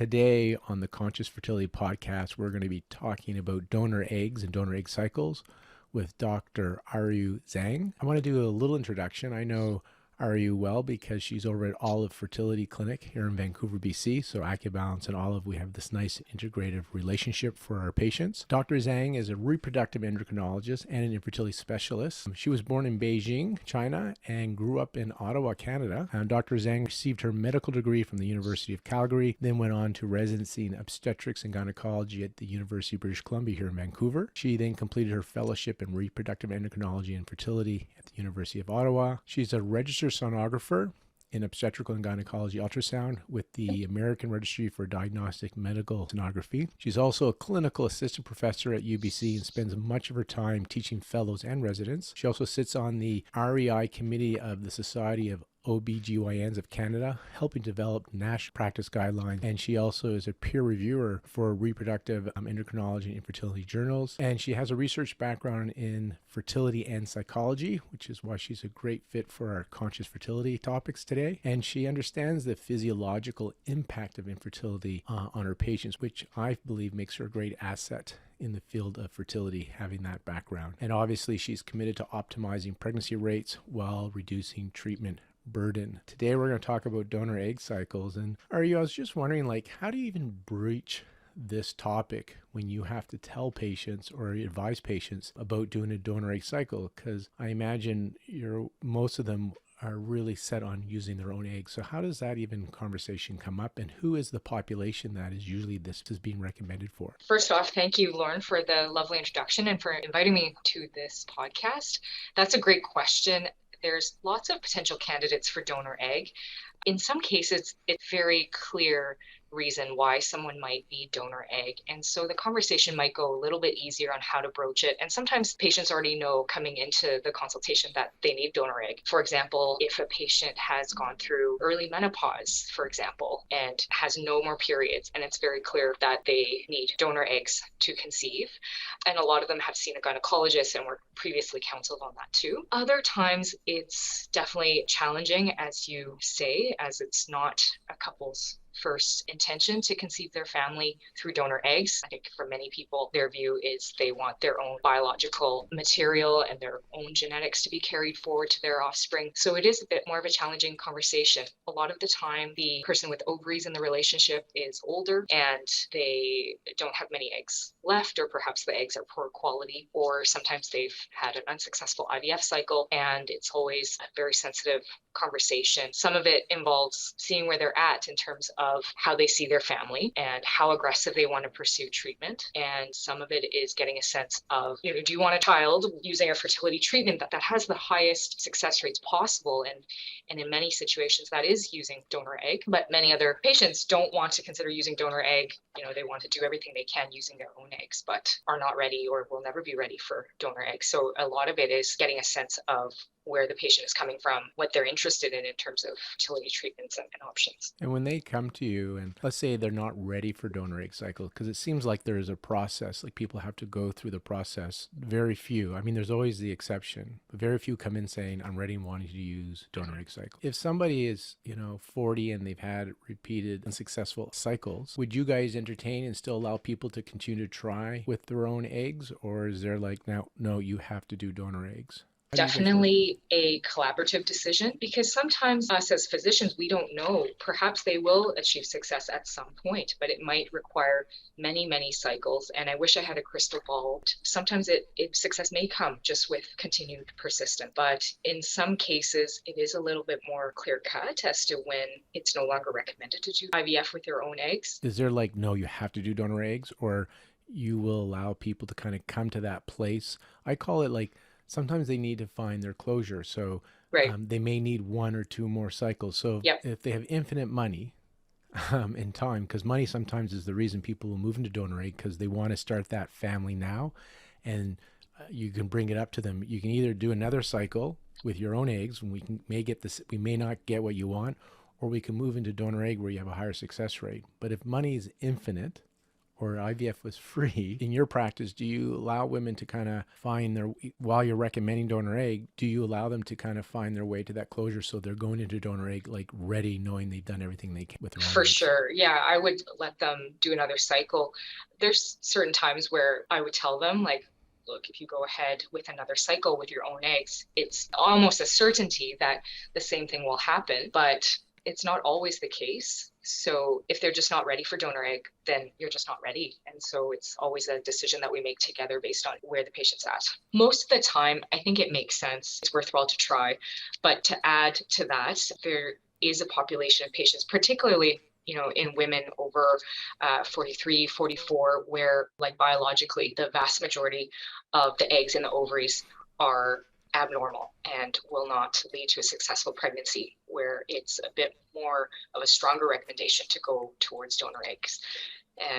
Today on the Conscious Fertility Podcast, we're going to be talking about donor eggs and donor egg cycles with Dr. Areiyu Zhang. I want to do a little introduction. I know Areiyu well because she's over at Olive Fertility Clinic here in Vancouver, BC. So AcuBalance and Olive, we have this nice integrative relationship for our patients. Dr. Zhang is a reproductive endocrinologist and an infertility specialist. She was born in Beijing, China, and grew up in Ottawa, Canada. Dr. Zhang received her medical degree from the University of Calgary, then went on to residency in obstetrics and gynecology at the University of British Columbia here in Vancouver. She then completed her fellowship in reproductive endocrinology and fertility at the University of Ottawa. She's a registered sonographer in obstetrical and gynecology ultrasound with the American Registry for Diagnostic Medical Sonography. She's also a clinical assistant professor at UBC and spends much of her time teaching fellows and residents. She also sits on the REI committee of the Society of OBGYNs of Canada, helping develop national practice guidelines. And she also is a peer reviewer for reproductive endocrinology and infertility journals. And she has a research background in fertility and psychology, which is why she's a great fit for our conscious fertility topics today. And she understands the physiological impact of infertility on her patients, which I believe makes her a great asset in the field of fertility, having that background. And obviously she's committed to optimizing pregnancy rates while reducing treatment burden. Today we're going to talk about donor egg cycles. And I was just wondering, how do you even breach this topic when you have to tell patients or advise patients about doing a donor egg cycle? Because I imagine most of them are really set on using their own eggs. So how does that even conversation come up, and who is the population that is usually this is being recommended for? First off, thank you, Lauren, for the lovely introduction and for inviting me to this podcast. That's a great question. There's lots of potential candidates for donor egg. In some cases, it's very clear reason why someone might need donor egg. And so the conversation might go a little bit easier on how to broach it. And sometimes patients already know coming into the consultation that they need donor egg. For example, if a patient has gone through early menopause, for example, and has no more periods, and it's very clear that they need donor eggs to conceive. And a lot of them have seen a gynecologist and were previously counseled on that too. Other times it's definitely challenging, as you say, as it's not a couple's first intention to conceive their family through donor eggs. I think for many people, their view is they want their own biological material and their own genetics to be carried forward to their offspring. So it is a bit more of a challenging conversation. A lot of the time, the person with ovaries in the relationship is older and they don't have many eggs left, or perhaps the eggs are poor quality, or sometimes they've had an unsuccessful IVF cycle, and it's always a very sensitive conversation. Some of it involves seeing where they're at in terms of how they see their family and how aggressive they want to pursue treatment. And some of it is getting a sense of, do you want a child using a fertility treatment that has the highest success rates possible? And in many situations that is using donor egg, but many other patients don't want to consider using donor egg. They want to do everything they can using their own eggs, but are not ready or will never be ready for donor eggs. So a lot of it is getting a sense of where the patient is coming from, what they're interested in terms of fertility treatments and options. And when they come to you and let's say they're not ready for donor egg cycle, because it seems like there is a process, like people have to go through the process. Very few, there's always the exception, but very few come in saying, I'm ready and wanting to use donor egg cycle. If somebody is, 40 and they've had repeated unsuccessful cycles, would you guys entertain and still allow people to continue to try with their own eggs? Or is there no, you have to do donor eggs? Definitely a collaborative decision, because sometimes us as physicians, we don't know. Perhaps they will achieve success at some point, but it might require many, many cycles. And I wish I had a crystal ball. Sometimes success may come just with continued persistence. But in some cases, it is a little bit more clear cut as to when it's no longer recommended to do IVF with your own eggs. Is there no, you have to do donor eggs, or you will allow people to kind of come to that place? I call it sometimes they need to find their closure. So right. They may need one or two more cycles. So if they have infinite money and time, because money sometimes is the reason people will move into donor egg, because they want to start that family now. And you can bring it up to them. You can either do another cycle with your own eggs, and we may not get what you want, or we can move into donor egg where you have a higher success rate. But if money is infinite, or IVF was free, in your practice, do you allow women to kind of find their, while you're recommending donor egg, do you allow them to kind of find their way to that closure so they're going into donor egg like ready, knowing they've done everything they can with their own For eggs? sure. Yeah, I would let them do another cycle. There's certain times where I would tell them, like, look, if you go ahead with another cycle with your own eggs, it's almost a certainty that the same thing will happen, but it's not always the case. So if they're just not ready for donor egg, then you're just not ready. And so it's always a decision that we make together based on where the patient's at. Most of the time, I think it makes sense. It's worthwhile to try. But to add to that, there is a population of patients, particularly in women over 43, 44, where like biologically, the vast majority of the eggs in the ovaries are abnormal and will not lead to a successful pregnancy, where it's a bit more of a stronger recommendation to go towards donor eggs.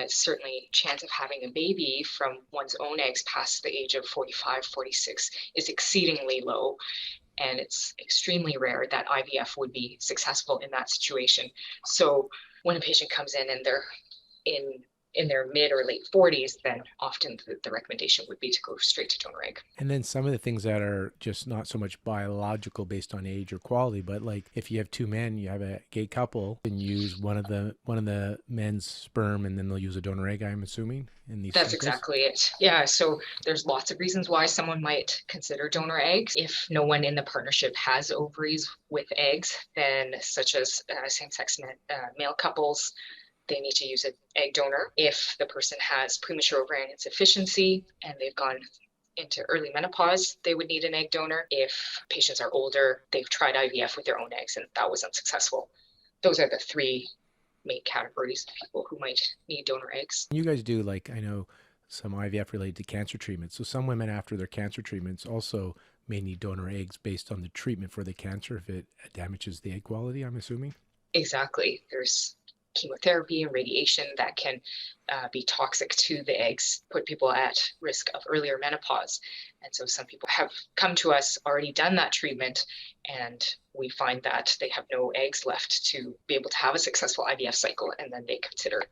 Certainly chance of having a baby from one's own eggs past the age of 45, 46 is exceedingly low. And it's extremely rare that IVF would be successful in that situation. So when a patient comes in and they're in their mid or late 40s, then often the recommendation would be to go straight to donor egg. And then some of the things that are just not so much biological based on age or quality, but like if you have two men, you have a gay couple, and use one of the men's sperm, and then they'll use a donor egg, I'm assuming, in these That's cycles. exactly it. Yeah. So there's lots of reasons why someone might consider donor eggs. If no one in the partnership has ovaries with eggs, then such as same-sex male couples, they need to use an egg donor. If the person has premature ovarian insufficiency and they've gone into early menopause, they would need an egg donor. If patients are older, they've tried IVF with their own eggs and that was unsuccessful. Those are the three main categories of people who might need donor eggs. You guys do, like, I know some IVF related to cancer treatments. So some women after their cancer treatments also may need donor eggs based on the treatment for the cancer if it damages the egg quality, I'm assuming. Exactly. There's chemotherapy and radiation that can be toxic to the eggs, put people at risk of earlier menopause. And so some people have come to us, already done that treatment, and we find that they have no eggs left to be able to have a successful IVF cycle, and then they consider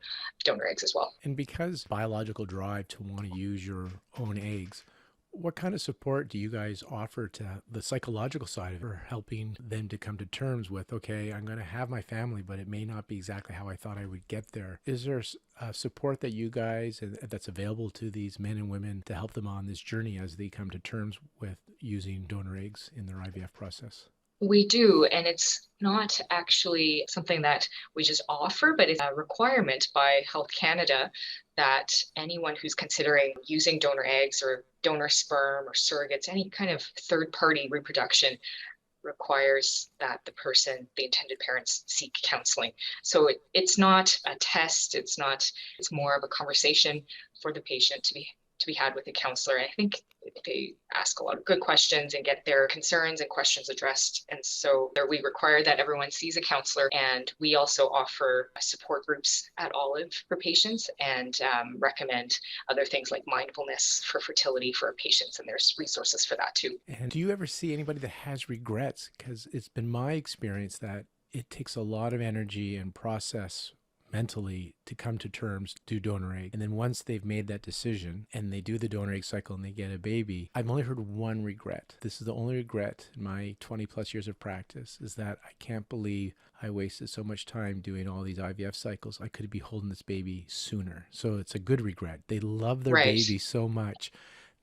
donor eggs as well. And because biological drive to want to use your own eggs, what kind of support do you guys offer to the psychological side of it, or helping them to come to terms with, okay, I'm going to have my family, but it may not be exactly how I thought I would get there? Is there support that you guys that's available to these men and women to help them on this journey as they come to terms with using donor eggs in their IVF process? We do, and it's not actually something that we just offer, but it's a requirement by Health Canada that anyone who's considering using donor eggs or donor sperm or surrogates, any kind of third-party reproduction, requires that the person, the intended parents, seek counseling. So it's not a test, it's more of a conversation for the patient to be had with a counselor. And I think they ask a lot of good questions and get their concerns and questions addressed. And so we require that everyone sees a counselor. And we also offer support groups at Olive for patients and recommend other things like mindfulness for fertility for patients. And there's resources for that too. And do you ever see anybody that has regrets? Because it's been my experience that it takes a lot of energy and process mentally to come to terms, do donor egg. And then once they've made that decision and they do the donor egg cycle and they get a baby, I've only heard one regret. This is the only regret in my 20 plus years of practice, is that I can't believe I wasted so much time doing all these IVF cycles. I could be holding this baby sooner. So it's a good regret. They love their baby so much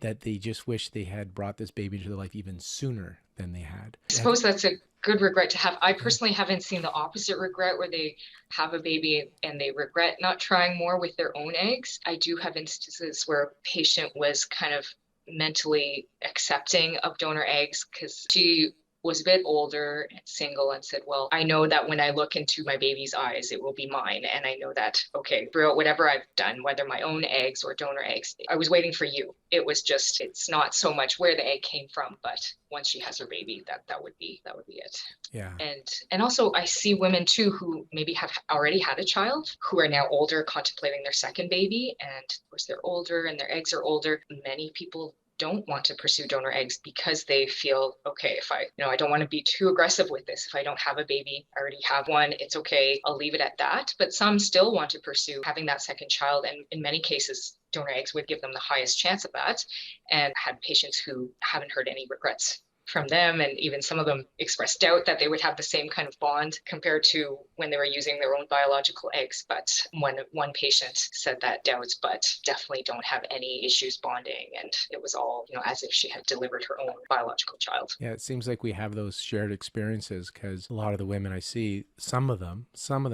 that they just wish they had brought this baby into their life even sooner than they had. I suppose that's a good regret to have. I personally haven't seen the opposite regret where they have a baby and they regret not trying more with their own eggs. I do have instances where a patient was kind of mentally accepting of donor eggs because she was a bit older and single and said, well, I know that when I look into my baby's eyes, it will be mine. And I know that, okay, throughout whatever I've done, whether my own eggs or donor eggs, I was waiting for you. It was just, it's not so much where the egg came from, but once she has her baby, that would be it. Yeah. And also I see women too who maybe have already had a child, who are now older, contemplating their second baby. And of course they're older and their eggs are older. Many people don't want to pursue donor eggs because they feel, okay, if I don't want to be too aggressive with this. If I don't have a baby, I already have one, it's okay. I'll leave it at that. But some still want to pursue having that second child. And in many cases, donor eggs would give them the highest chance of that, and had patients who haven't heard any regrets from them. And even some of them expressed doubt that they would have the same kind of bond compared to when they were using their own biological eggs. But one patient said that doubts, but definitely don't have any issues bonding. And it was all, as if she had delivered her own biological child. Yeah, it seems like we have those shared experiences because a lot of the women I see, some of them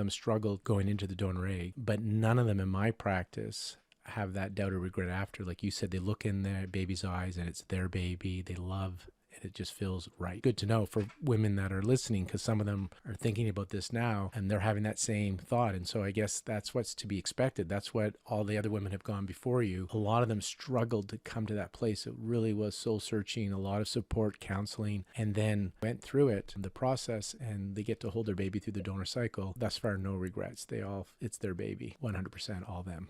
struggled going into the donor egg, but none of them in my practice have that doubt or regret after. Like you said, they look in their baby's eyes and it's their baby. They love and it just feels right. Good to know for women that are listening, because some of them are thinking about this now and they're having that same thought. And so I guess that's what's to be expected. That's what all the other women have gone before you. A lot of them struggled to come to that place. It really was soul searching, a lot of support, counseling, and then went through it, the process, and they get to hold their baby through the donor cycle. Thus far, no regrets. It's their baby, 100%, all them.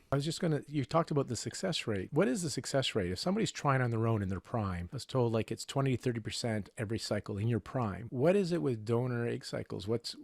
You talked about the success rate. What is the success rate? If somebody's trying on their own in their prime, I was told like it's 20 to 30% every cycle in your prime. What is it with donor egg cycles? Because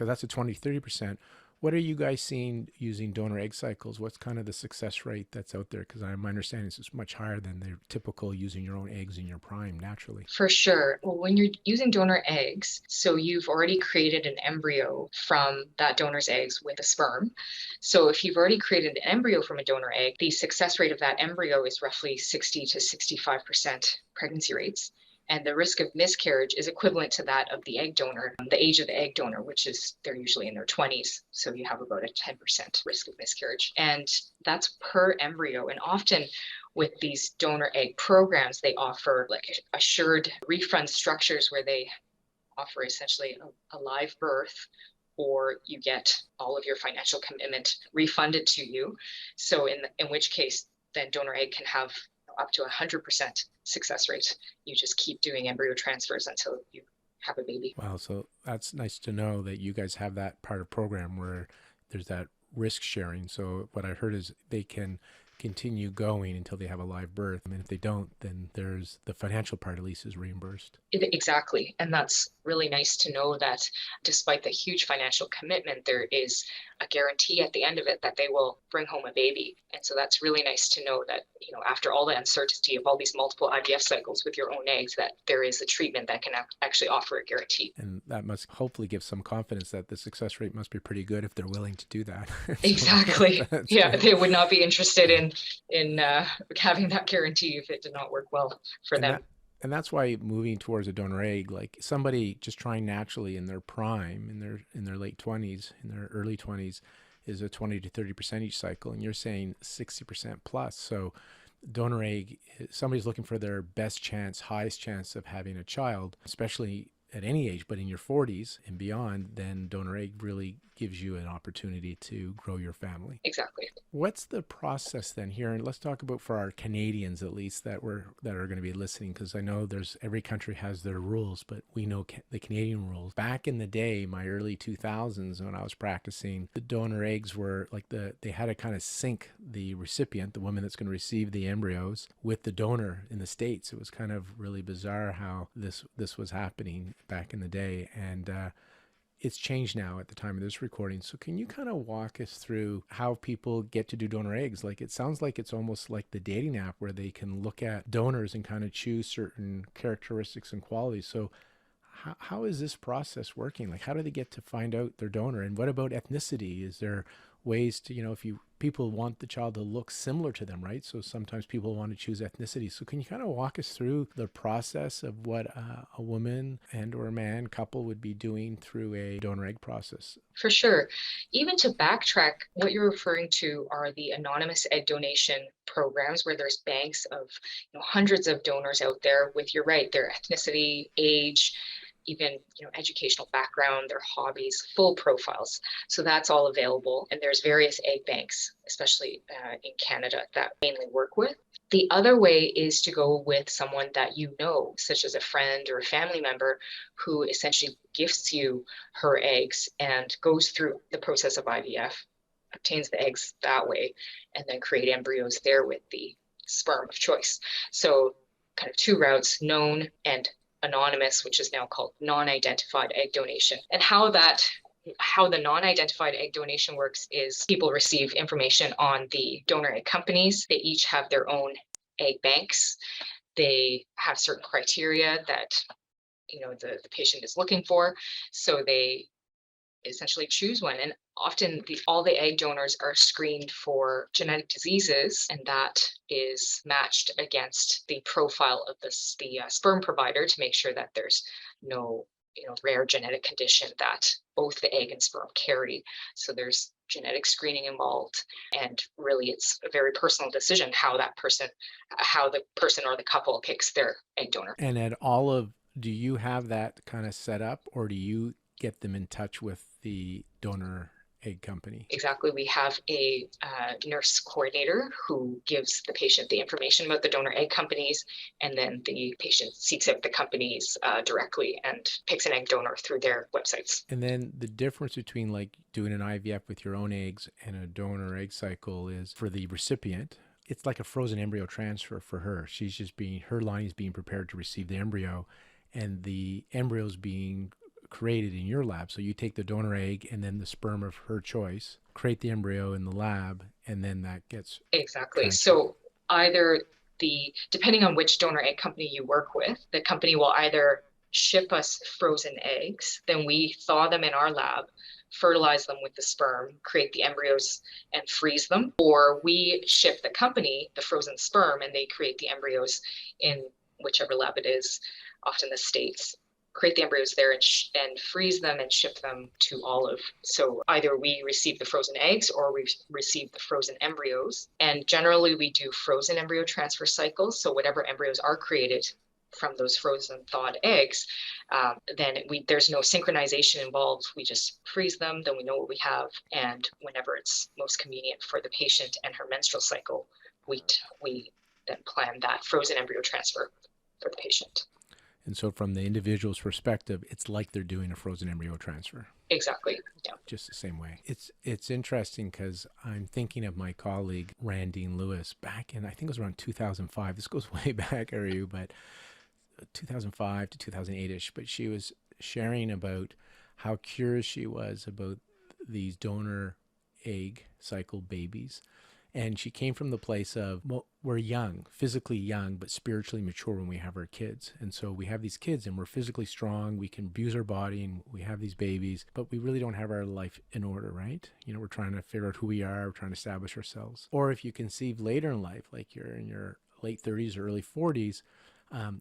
that's a 20 to 30%. What are you guys seeing using donor egg cycles? What's kind of the success rate that's out there? Because my understanding is it's much higher than the typical using your own eggs in your prime naturally. For sure. Well, when you're using donor eggs, so you've already created an embryo from that donor's eggs with a sperm. So if you've already created an embryo from a donor egg, the success rate of that embryo is roughly 60 to 65% pregnancy rates. And the risk of miscarriage is equivalent to that of the egg donor, the age of the egg donor, which is they're usually in their 20s. So you have about a 10% risk of miscarriage. And that's per embryo. And often with these donor egg programs, they offer like assured refund structures where they offer essentially a live birth, or you get all of your financial commitment refunded to you. So in which case, then donor egg can have up to 100% success rate. You just keep doing embryo transfers until you have a baby. Wow. So that's nice to know that you guys have that part of program where there's that risk sharing. So what I heard is they can continue going until they have a live birth. And if they don't, then there's the financial part at least is reimbursed. Exactly. And that's really nice to know that despite the huge financial commitment, there is a guarantee at the end of it that they will bring home a baby. And so that's really nice to know that, after all the uncertainty of all these multiple IVF cycles with your own eggs, that there is a treatment that can actually offer a guarantee. And that must hopefully give some confidence that the success rate must be pretty good if they're willing to do that. Exactly. Yeah, good. they would not be interested in having that guarantee if it did not work well for them. And that's why moving towards a donor egg, like somebody just trying naturally in their prime, in their late 20s, in their early 20s, is a 20 to 30% each cycle. And you're saying 60% plus. So donor egg, somebody's looking for their best chance, highest chance of having a child, especially at any age, but in your 40s and beyond, then donor egg really gives you an opportunity to grow your family. Exactly. What's the process then here? And let's talk about for our Canadians, at least, that are going to be listening, because I know every country has their rules, but we know the Canadian rules. Back in the day, my early 2000s, when I was practicing, the donor eggs were like they had to kind of sync the recipient, the woman that's going to receive the embryos, with the donor in the States. It was kind of really bizarre how this was happening back in the day. And it's changed now at the time of this recording. So can you kind of walk us through how people get to do donor eggs? Like, it sounds like it's almost like the dating app where they can look at donors and kind of choose certain characteristics and qualities. So how is this process working? Like, how do they get to find out their donor? And what about ethnicity? Is there ways to, if people want the child to look similar to them, right? So sometimes people want to choose ethnicity. So can you kind of walk us through the process of what a woman and or a man couple would be doing through a donor egg process? For sure. Even to backtrack, what you're referring to are the anonymous egg donation programs where there's banks of hundreds of donors out there with, you're right, their ethnicity, age, even educational background, their hobbies, full profiles. So that's all available. And there's various egg banks, especially in Canada, that mainly work with. The other way is to go with someone that such as a friend or a family member, who essentially gifts you her eggs and goes through the process of IVF, obtains the eggs that way, and then create embryos there with the sperm of choice. So kind of two routes, known and anonymous, which is now called non-identified egg donation. And how the non-identified egg donation works is people receive information on the donor egg companies. They each have their own egg banks. They have certain criteria that the patient is looking for. So they essentially choose one. And often all the egg donors are screened for genetic diseases, and that is matched against the profile of the sperm provider to make sure that there's no rare genetic condition that both the egg and sperm carry. So there's genetic screening involved, and really it's a very personal decision how the person or the couple picks their egg donor. And do you have that kind of set up, or do you get them in touch with the donor egg company? Exactly. We have a nurse coordinator who gives the patient the information about the donor egg companies, and then the patient seeks out the companies directly and picks an egg donor through their websites. And then the difference between like doing an IVF with your own eggs and a donor egg cycle is for the recipient, it's like a frozen embryo transfer for her. Her line is being prepared to receive the embryo, and the embryo is being created in your lab. So you take the donor egg and then the sperm of her choice, create the embryo in the lab, and then that gets exactly transferred. So depending on which donor egg company you work with, the company will either ship us frozen eggs, then we thaw them in our lab, fertilize them with the sperm, create the embryos and freeze them, or we ship the company the frozen sperm and they create the embryos in whichever lab it is, often the States, create the embryos there and freeze them and ship them to Olive. So either we receive the frozen eggs or we receive the frozen embryos. And generally we do frozen embryo transfer cycles. So whatever embryos are created from those frozen thawed eggs, then there's no synchronization involved. We just freeze them, then we know what we have. And whenever it's most convenient for the patient and her menstrual cycle, we then plan that frozen embryo transfer for the patient. And so from the individual's perspective, it's like they're doing a frozen embryo transfer. Exactly. Yeah. Just the same way. It's interesting because I'm thinking of my colleague, Randine Lewis, back in, I think it was around 2005. This goes way back, Areiyu, but 2005 to 2008-ish. But she was sharing about how curious she was about these donor egg cycle babies. And she came from the place of, well, we're young, physically young, but spiritually mature when we have our kids. And so we have these kids and we're physically strong. We can abuse our body and we have these babies, but we really don't have our life in order, right? We're trying to figure out who we are. We're trying to establish ourselves. Or if you conceive later in life, like you're in your late 30s or early 40s,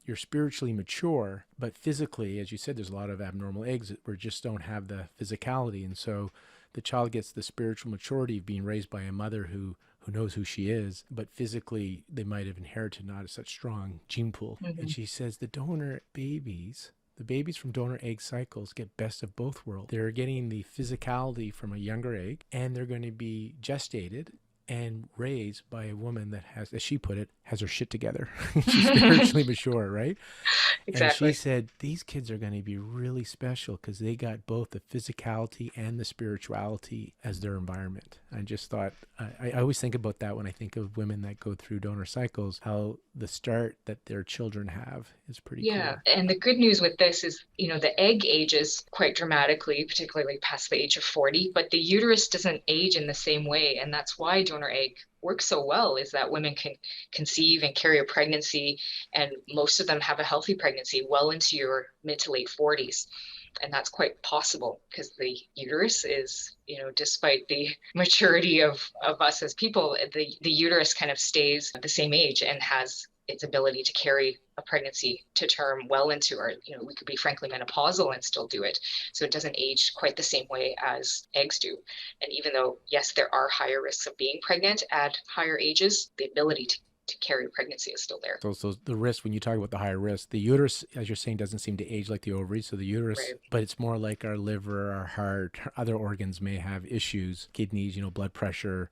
you're spiritually mature, but physically, as you said, there's a lot of abnormal eggs that we just don't have the physicality. And so the child gets the spiritual maturity of being raised by a mother who knows who she is, but physically they might have inherited not such strong gene pool. Mm-hmm. And she says the babies from donor egg cycles get best of both worlds. They're getting the physicality from a younger egg, and they're going to be gestated and raised by a woman that has, as she put it, has her shit together. She's spiritually mature, right? Exactly. And she said, these kids are going to be really special because they got both the physicality and the spirituality as their environment. I just thought, I always think about that when I think of women that go through donor cycles, how the start that their children have is pretty cool. Yeah. And the good news with this is, the egg ages quite dramatically, particularly past the age of 40, but the uterus doesn't age in the same way. And that's why donor egg works so well, is that women can conceive and carry a pregnancy, and most of them have a healthy pregnancy well into your mid to late 40s. And that's quite possible because the uterus is, despite the maturity of us as people, the uterus kind of stays the same age and has its ability to carry a pregnancy to term well into our, we could be frankly menopausal and still do it. So it doesn't age quite the same way as eggs do. And even though, yes, there are higher risks of being pregnant at higher ages, the ability to carry pregnancy is still there. So the risk, when you talk about the higher risk, the uterus, as you're saying, doesn't seem to age like the ovaries. So the uterus, right. But it's more like our liver, our heart, other organs may have issues, kidneys, blood pressure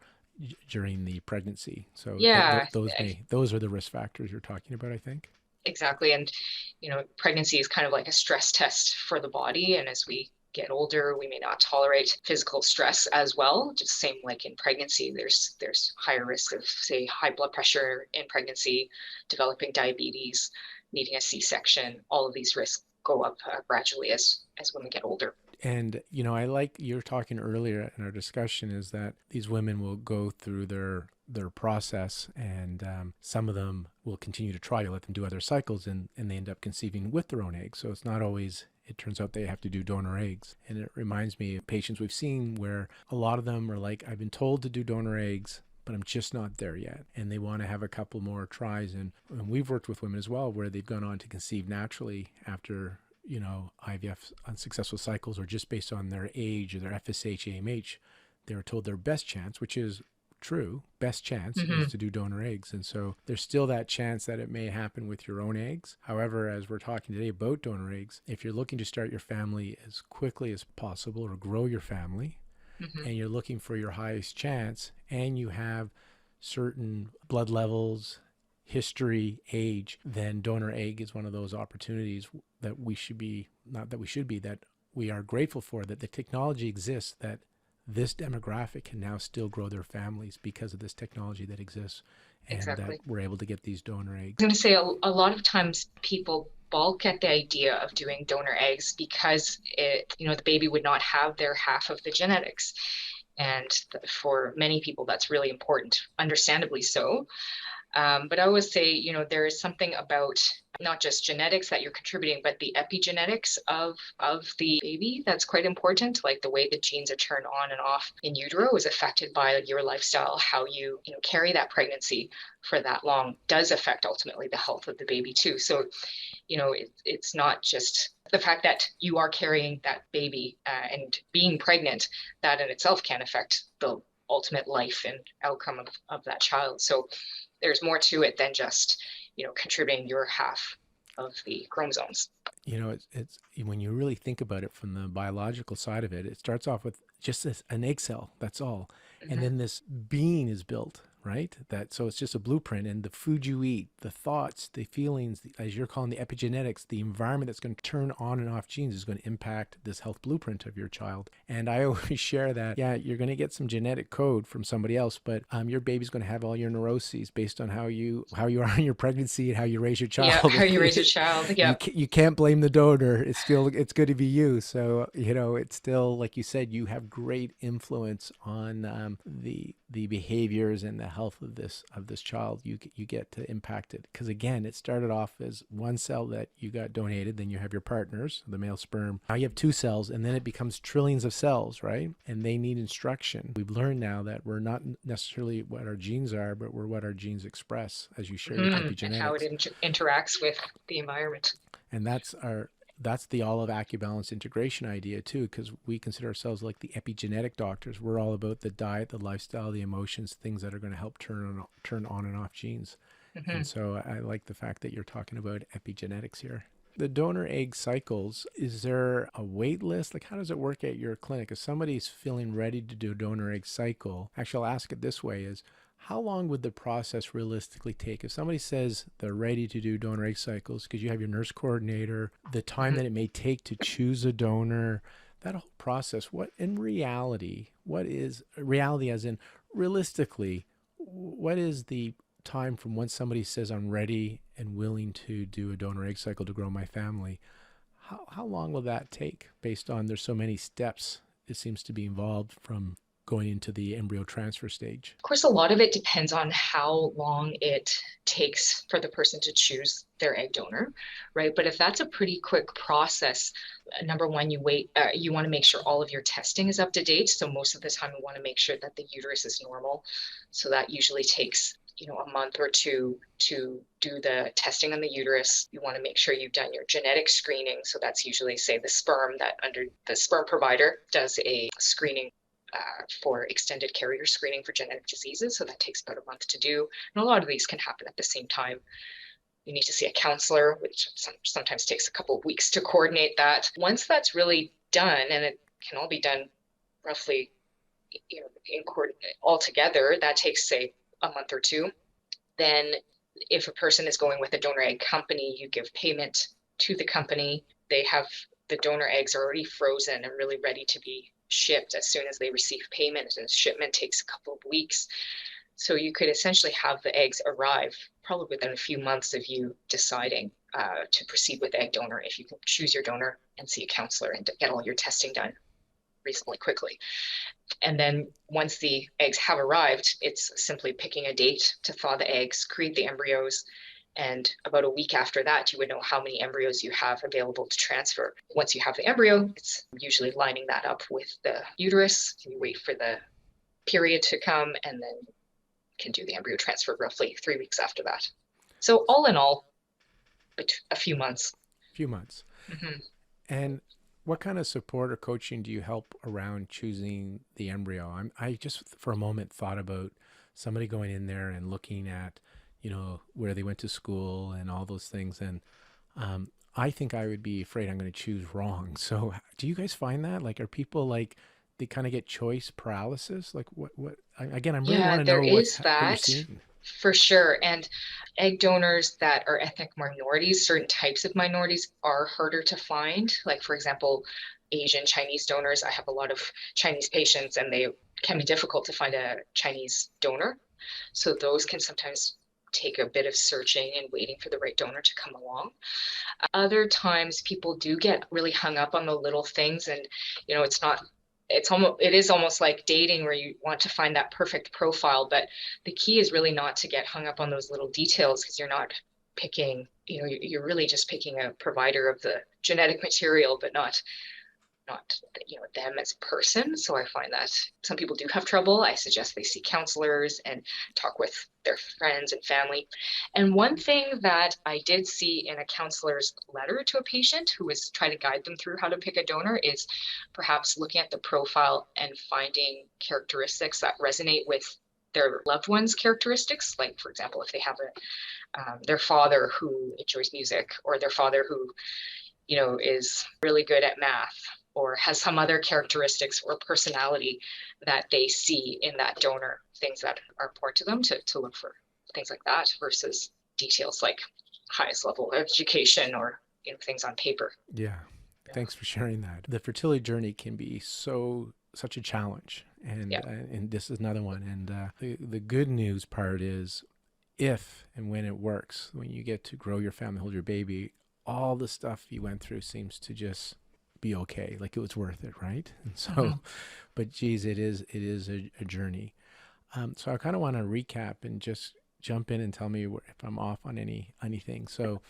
during the pregnancy. So yeah, those are the risk factors you're talking about, I think. Exactly. And, pregnancy is kind of like a stress test for the body. And as we get older, we may not tolerate physical stress as well. Just same like in pregnancy, there's higher risk of, say, high blood pressure in pregnancy, developing diabetes, needing a C-section. All of these risks go up gradually as women get older. And, I like you're talking earlier in our discussion is that these women will go through their process, and some of them will continue to try to let them do other cycles, and they end up conceiving with their own eggs. So it's not always, it turns out they have to do donor eggs. And it reminds me of patients we've seen where a lot of them are like, I've been told to do donor eggs, but I'm just not there yet. And they want to have a couple more tries. And we've worked with women as well where they've gone on to conceive naturally after IVF unsuccessful cycles, or just based on their age or their FSH, AMH, they were told their best chance, which is true, best chance is to do donor eggs. And so there's still that chance that it may happen with your own eggs. However, as we're talking today about donor eggs, if you're looking to start your family as quickly as possible or grow your family, and you're looking for your highest chance, and you have certain blood levels, history, age, then donor egg is one of those opportunities that we should be, not that we should be, that we are grateful for, that the technology exists, that this demographic can now still grow their families because of this technology that exists, and Exactly. that we're able to get these donor eggs. I was going to say a lot of times people balk at the idea of doing donor eggs because the baby would not have their half of the genetics. And for many people, that's really important, understandably so. But I always say, there is something about not just genetics that you're contributing, but the epigenetics of the baby that's quite important. Like the way the genes are turned on and off in utero is affected by your lifestyle. How you carry that pregnancy for that long does affect ultimately the health of the baby too. So, it's not just the fact that you are carrying that baby and being pregnant, that in itself can affect the ultimate life and outcome of that child. So there's more to it than just, contributing your half of the chromosomes. It's when you really think about it from the biological side of it, it starts off with just an egg cell, that's all. And then this being is built, right? So it's just a blueprint, and the food you eat, the thoughts, the feelings, as you're calling the epigenetics, the environment that's going to turn on and off genes is going to impact this health blueprint of your child. And I always share that, yeah, you're going to get some genetic code from somebody else, but your baby's going to have all your neuroses based on how you are in your pregnancy and how you raise your child. Yeah, how you raise your child. Yeah. You can't blame the donor. It's good to be you. So, it's still, like you said, you have great influence on the behaviors and the health of this child. You get to impact it, because again, it started off as one cell that you got donated, then you have your partners, the male sperm. Now you have two cells, and then it becomes trillions of cells, right? And they need instruction. We've learned now that we're not necessarily what our genes are, but we're what our genes express, as you shared with epigenetics. And how it interacts with the environment. And that's the all of AccuBalance integration idea too, because we consider ourselves like the epigenetic doctors. We're all about the diet, the lifestyle, the emotions, things that are going to help turn on and off genes. And so I like the fact that you're talking about epigenetics here. The donor egg cycles, is there a wait list? Like, how does it work at your clinic? If somebody's feeling ready to do a donor egg cycle, actually I'll ask it this way, is how long would the process realistically take? If somebody says they're ready to do donor egg cycles, because you have your nurse coordinator, the time that it may take to choose a donor, that whole process, what is reality as in realistically, what is the time from when somebody says I'm ready and willing to do a donor egg cycle to grow my family? How long will that take, based on there's so many steps it seems to be involved from going into the embryo transfer stage? Of course, a lot of it depends on how long it takes for the person to choose their egg donor, right? But if that's a pretty quick process, number one, you want to make sure all of your testing is up to date. So most of the time, we want to make sure that the uterus is normal. So that usually takes a month or two to do the testing on the uterus. You want to make sure you've done your genetic screening. So that's usually, say, the sperm, that under the sperm provider does a screening for extended carrier screening for genetic diseases. So that takes about a month to do. And a lot of these can happen at the same time. You need to see a counselor, which sometimes takes a couple of weeks to coordinate that. Once that's really done, and it can all be done roughly, all together, that takes, say, a month or two. Then if a person is going with a donor egg company, you give payment to the company. They have the donor eggs are already frozen and really ready to be shipped as soon as they receive payment, and shipment takes a couple of weeks. So you could essentially have the eggs arrive probably within a few months of you deciding to proceed with egg donor, if you can choose your donor and see a counselor and get all your testing done reasonably quickly. And then once the eggs have arrived, it's simply picking a date to thaw the eggs, create the embryos, and about a week after that, you would know how many embryos you have available to transfer. Once you have the embryo, it's usually lining that up with the uterus. You wait for the period to come, and then you can do the embryo transfer roughly 3 weeks after that. So all in all, a few months. Few months. Mm-hmm. And what kind of support or coaching do you help around choosing the embryo? I just for a moment thought about somebody going in there and looking at, where they went to school and all those things. And I think I would be afraid I'm going to choose wrong. So do you guys find that? Like, are people like, they kind of get choice paralysis? Like again, I really Yeah, want to there know what is you're that seeing. for sure. And egg donors that are ethnic minorities, certain types of minorities are harder to find. Like, for example, Asian Chinese donors. I have a lot of Chinese patients, and they can be difficult to find a Chinese donor. So those can sometimes take a bit of searching and waiting for the right donor to come along. Other times people do get really hung up on the little things, and it's not it is almost like dating, where you want to find that perfect profile, but the key is really not to get hung up on those little details, because you're not picking, you're really just picking a provider of the genetic material, but not them as a person. So I find that some people do have trouble. I suggest they see counselors and talk with their friends and family. And one thing that I did see in a counselor's letter to a patient who was trying to guide them through how to pick a donor is perhaps looking at the profile and finding characteristics that resonate with their loved one's characteristics. Like, for example, if they have their father who enjoys music, or their father who is really good at math, or has some other characteristics or personality that they see in that donor, things that are important to them, to look for things like that, versus details like highest level of education, or things on paper. Yeah. Yeah. Thanks for sharing that. The fertility journey can be such a challenge, and Yeah. and this is another one. And the good news part is, if and when it works, when you get to grow your family, hold your baby, all the stuff you went through seems to just be okay. Like, it was worth it, right? And so, Mm-hmm. but geez, it is a journey. So I kind of want to recap and just jump in and tell me if I'm off on anything. So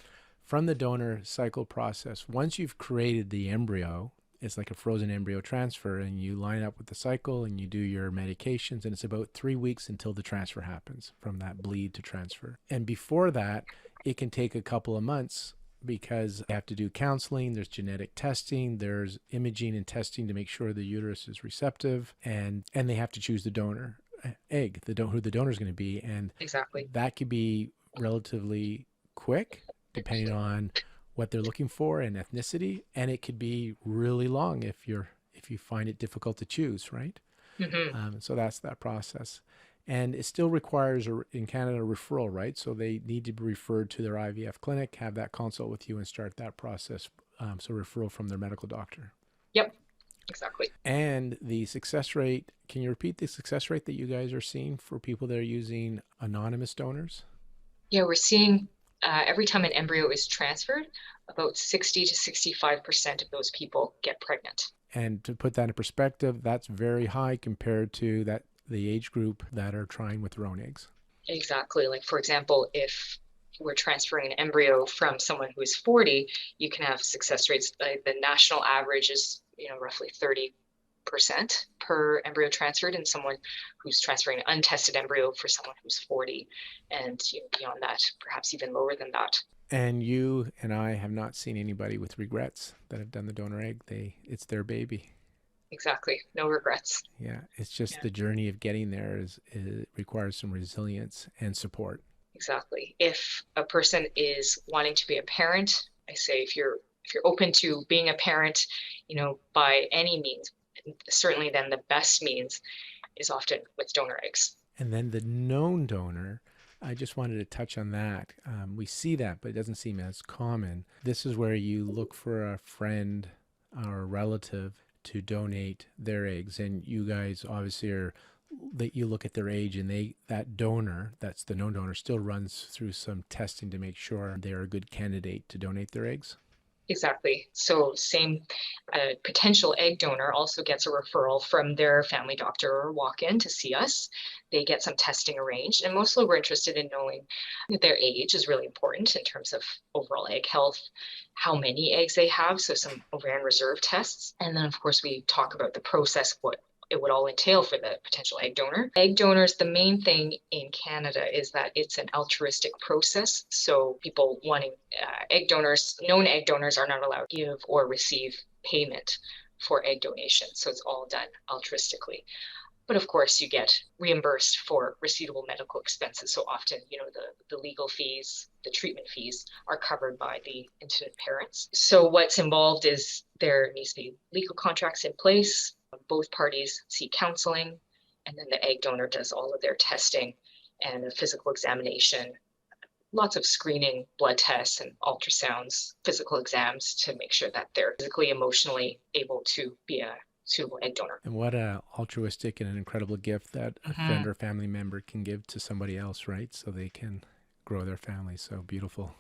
from the donor cycle process, once you've created the embryo, it's like a frozen embryo transfer, and you line up with the cycle and you do your medications, and it's about 3 weeks until the transfer happens, from that bleed to transfer. And before that, it can take a couple of months, because they have to do counseling, there's genetic testing, there's imaging and testing to make sure the uterus is receptive, and they have to choose the donor egg, who the donor is going to be. And Exactly. that could be relatively quick depending on what they're looking for and ethnicity, and it could be really long if you find it difficult to choose, right? Mm-hmm. So that's that process. And it still requires, in Canada, a referral, right? So they need to be referred to their IVF clinic, have that consult with you, and start that process. So referral from their medical doctor. Yep. Exactly. And the success rate, can you repeat the success rate that you guys are seeing for people that are using anonymous donors? Yeah, we're seeing every time an embryo is transferred, about 60 to 65% of those people get pregnant. And to put that in perspective, that's very high compared to the age group that are trying with their own eggs. Exactly. Like, for example, if we're transferring an embryo from someone who is 40, you can have success rates. The national average is, roughly 30% per embryo transferred, and someone who's transferring an untested embryo for someone who's 40. And beyond that, perhaps even lower than that. And you and I have not seen anybody with regrets that have done the donor egg. It's their baby. Exactly. No regrets. Yeah, it's just Yeah. the journey of getting there it requires some resilience and support. Exactly. If a person is wanting to be a parent, I say, if you're open to being a parent, by any means, certainly then the best means is often with donor eggs. And then the known donor, I just wanted to touch on that. We see that, but it doesn't seem as common. This is where you look for a friend or a relative to donate their eggs, and you guys obviously are that you look at their age, and that donor, that's the known donor, still runs through some testing to make sure they are a good candidate to donate their eggs. Exactly. So same potential egg donor also gets a referral from their family doctor or walk-in to see us. They get some testing arranged. And mostly we're interested in knowing their age is really important in terms of overall egg health, how many eggs they have, so some ovarian reserve tests. And then, of course, we talk about the process, what it would all entail for the potential egg donor. Egg donors, the main thing in Canada is that it's an altruistic process. So people wanting egg donors, known egg donors are not allowed to give or receive payment for egg donation. So it's all done altruistically. But of course, you get reimbursed for receivable medical expenses. So often, the legal fees, the treatment fees are covered by the intended parents. So what's involved is there needs to be legal contracts in place. Both parties seek counseling, and then the egg donor does all of their testing and a physical examination, lots of screening, blood tests and ultrasounds, physical exams to make sure that they're physically, emotionally able to be a suitable egg donor. And what a altruistic and an incredible gift that a friend or family member can give to somebody else, right? So they can grow their family. So beautiful.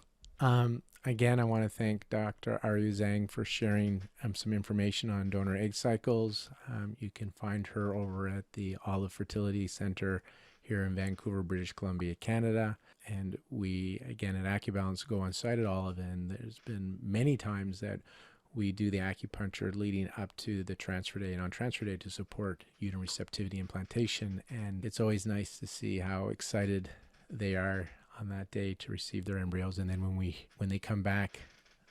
Again, I want to thank Dr. Areiyu Zhang for sharing some information on donor egg cycles. You can find her over at the Olive Fertility Center here in Vancouver, British Columbia, Canada. And we, again, at AccuBalance go on site at Olive, and there's been many times that we do the acupuncture leading up to the transfer day and on transfer day to support uterine receptivity implantation. And it's always nice to see how excited they are on that day to receive their embryos. And then when they come back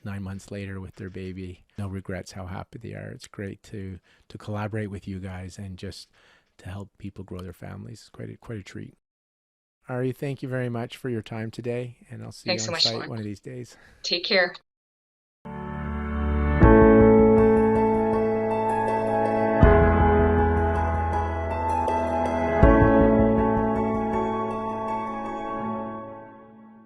9 months later with their baby, no regrets how happy they are. It's great to collaborate with you guys and just to help people grow their families. It's quite a treat. Ari, thank you very much for your time today, and I'll see you Thanks so on much, site Sean. one of these days. Take care.